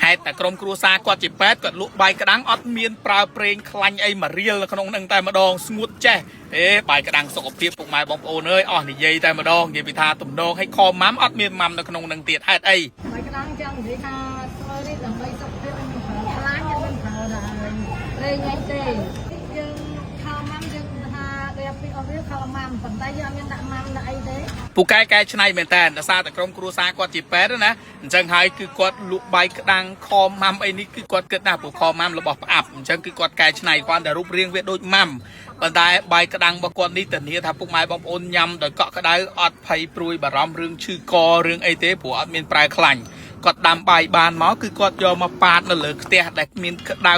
hai tại krom cua sa quạt chỉ pet quạt lụa bài cái đáng ót miên prao preng khanh ấy mà riêng là con nâng tay mà đòn smooth che ê bài cái đáng sọc phiếp phục mai bóng ôn ơi ở thì dây tay mà đòn vậy vì tha tụm đòn hay kho mắm ót miên mắm là con nâng tiệt hai ấy bài cái đáng chẳng thì tha tôi đi làm mấy sọc phiếp mình thở lá nhân mình thở là đây ngay đây nhưng kho mắm nhưng tha đẹp đi ở phía kho mắm phần tay giờ mình đã mắm là ấy thế ពូកែកែឆ្នៃមែនតើដោយសារតែក្រុមគ្រួសារគាត់ជាពេទ្យណាអញ្ចឹងហើយគឺគាត់លក់បាយក្តាំងខំម៉ាំអីនេះគឺគាត់គិតណាព្រោះខំម៉ាំរបស់ផ្អាប់អញ្ចឹងគឺគាត់កែឆ្នៃគាត់តែរូបរាងវាដូចម៉ាំប៉ុន្តែបាយក្តាំងរបស់គាត់នេះធានាថាពុកម៉ែបងប្អូនញ៉ាំដោយកក់ក្ដៅអត់ភ័យព្រួយបារម្ភរឿងឈឺករឿងអីទេព្រោះអត់មានប្រែខ្លាញ់គាត់ដាំបាយបានមកគឺគាត់យកមកប៉ាតនៅលើខ្ទះដែលមានក្តៅ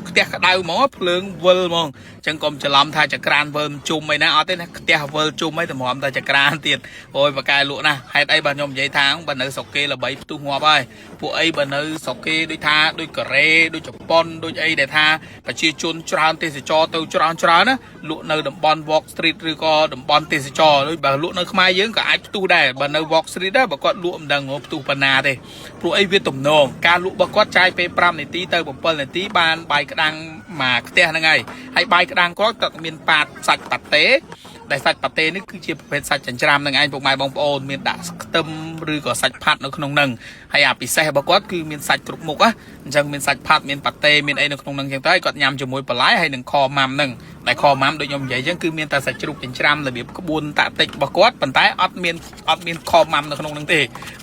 ខ្ទះក្តៅហ្មងភ្លើងវិលហ្មងអញ្ចឹងកុំច្រឡំថាចក្រានវិលជុំអីណាអត់ទេណាខ្ទះវិលជុំអីតម្រាំតែចក្រានទៀតអូយបកែលក់ណាហេតុអីបាទខ្ញុំនិយាយថាបើនៅស្រុកគេល្បីផ្ទុះងាប់ហើយពួកអីបើនៅស្រុកគេដូចថាដូចកូរ៉េដូចជប៉ុនដូចអីដែលថាប្រជាជនច្រើនទេសចរទៅច្រើនណាលក់នៅតំបន់ Walk Street ឬក៏តំបន់ទេសចរដូចបើលក់នៅខ្មែរយើងក៏អាចផ្ទុះដែរបើនៅ Walk Street ដែរបើគាត់លក់មិនដឹងផ្ទុះប៉ុណ្ណាទេព្រោះអីវាទំនងការលក់របស់គាត់ចាយពេល5នាទីទៅ7នាទីបានបាយក្តាំងមកខ្ទះហ្នឹងហើយបាយក្តាំងគាត់ក៏មានប៉ាតសាច់ប៉ាតេដែលសាច់ប៉ាតេនេះគឺជាប្រភេទសាច់ចិញ្ច្រាំនឹងឯងពុកម៉ែបងប្អូនមានដាក់ខ្ទឹមឬក៏សាច់ផាត់នៅក្នុងហ្នឹងហើយអាពិសេសរបស់គាត់គឺមានសាច់គ្រប់មុខអញ្ចឹងមានសាច់ផាត់មានប៉ាតេមានអីនៅក្នុងហ្នឹងអញ្ចឹងទៅគាត់ញ៉ាំជាមួយបន្លែហើយនឹងខម៉ាំហ្នឹងដែលខម៉ាំដូចខ្ញុំនិយាយអញ្ចឹងគឺមានតែសាច់ជ្រូកចិញ្ច្រាំរបៀបក្បួនតាក់តិចរបស់គាត់ប៉ុន្តែអត់មានខម៉ាំនៅក្នុងហ្នឹងទេ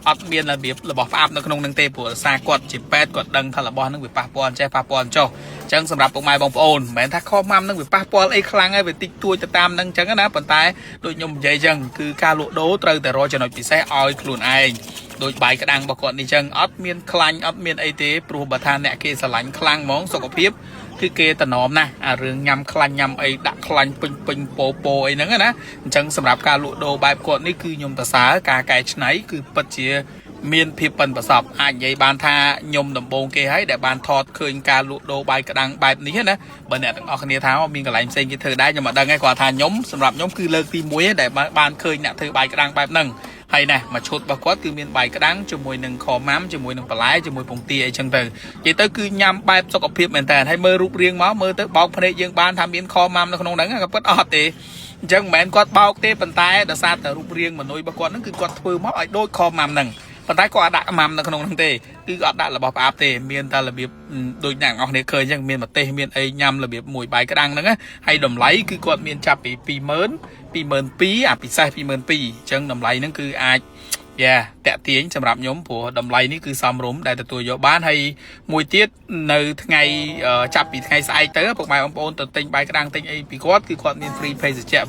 អត់មានរបៀបរបស់ផ្អាប់នៅក្នុងហ្នឹងទេព្រោះសារគាត់ជាពេទ្យគាត់ដឹងថារបស់ហ្នឹងវាប៉ះពាល់អញ្ចេះប៉ះពាល់អញ្ចោះអញ្ចឹងសម្រាប់ពុកម៉ែបងប្អូនមិនមែនថាខម៉ាំហ្នឹងវាប៉ះពាល់អីខ្លាំងហើយវាតិចតួចទៅតាមហ្នឹងអញ្ចឹងណាប៉ុន្តែដូចខ្ញុំនិយាយអញ្ចឹងគឺការលក់ដូរត្រូវតែរកចំណុចពិសេសឲ្យខ្លួនឯងដូចបាយក្តាំងរបស់គាត់នេះអញ្ចឹងអត់មានខ្លាញ់អត់មានអីទេព្រោះបើថាអ្នកគេស្រឡាញ់ខ្លាំងហ្មងសុខភាពគឺគេតំណមណាស់អារឿងញ៉ាំខ្លាញ់ញ៉ាំអីដាក់ខ្លាញ់ពេញពោអីហ្នឹងណាអញ្ចឹងសម្រាប់ការលក់ដូរបែបគាត់នេះគឺខ្ញុំសរសើរការកែច្នៃគឺពិតជាមានភាពប៉ិនប្រសប់អាចនិយាយបានថាខ្ញុំដំបូងគេហើយដែលបានថតឃើញការលក់ដូរបាយក្តាំងបែបនេះណាបើអ្នកទាំងអស់គ្នាថាមានកន្លែងផ្សេងគេធ្វើដែរខ្ញុំមិនដឹងទេគាត់ថាខ្ញុំសម្រាប់ខ្ញុំគឺលើកទី1ដែលបានឃើញអ្នកធ្វើបាយក្តាំងបែបហ្នឹងហើយណាមួយឈុតរបស់គាត់គឺមានបាយក្តាំងជាមួយនឹងខម៉ាំជាមួយនឹងបន្លែជាមួយពងទាអីចឹងទៅនិយាយទៅគឺញ៉ាំបែបសុខភាពមែនតើហើយមើលរូបរាងមកមើលទៅបោកភ្នែកយើងបានថាមានខម៉ាំនៅក្នុងហ្នឹងក៏ពិតអត់ទេអញ្ចឹងមិនមែនគាត់បោកទេប៉ុន្តែដោយសារតែរូបរាងមនុយរបស់គាត់ហ្នឹងគឺគាត់ធ្វើមកឲ្យដូចខម៉ាំហ្នឹងប៉ុន្តែគាត់អត់ដាក់ម៉ាំនៅក្នុងហ្នឹងទេគឺអត់ដាក់របស់ផ្អាប់ទេមានតែរបៀបដូចអ្នកនរគ្នាឃើញអញ្ចឹងមានម្ទេសមានអីញ៉ាំរបៀបមួយបាយក្តាំងហ្នឹងហើយតម្លៃគឺគាត់មានចាប់ពី20000 22,000អាពិសេស22,000អញ្ចឹងតម្លៃហ្នឹងគឺអាចតាក់ទាញសម្រាប់ខ្ញុំព្រោះតម្លៃនេះគឺសមរម្យដែលទទួលយកបានហើយមួយទៀតនៅថ្ងៃចាប់ពីថ្ងៃស្អែកទៅពុកម៉ែបងប្អូនទៅទិញបាយក្តាំងទិញអីពីគាត់គឺគាត់មាន free ភេសជ្ជៈ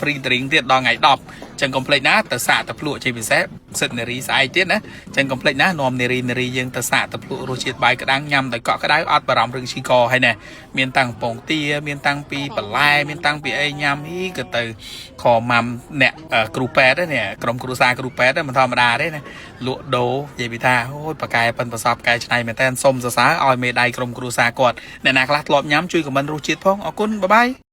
free drink ទៀតដល់ថ្ងៃ10អញ្ចឹងកុំភ្លេចណាទៅសាកទៅភ្លក់ជាពិសេសសិតនារីស្អែកទៀតណាអញ្ចឹងកុំភ្លេចណានាំនារីយើងទៅសាកទៅភ្លក់រសជាតិបាយក្តាំងញ៉ាំដោយកក់ក្ដៅអត់បារម្ភរឿងឈឺកហើយណាមានតាំងពងទាមានតាំងពីបន្លែមានតាំងពីអីញ៉ាំនេះក៏ទៅខម៉ាំអ្នកគ្រូពេទ្យនេះក្រុមគ្រួសារគ្រូពេទ្យមិនធម្មតាទេណាលក់ដូរនិយាយពីថាអូយប៉ាកែប៉ិនប្រសពកែច្នៃមែនតើសុំសរសើរឲ្យមេដៃក្រុមគ្រួសារគាត់អ្នកណាខ្លះធ្លាប់ញ៉ាំជួយខមមិនរសជាតិផងអរគុណបាយបាយ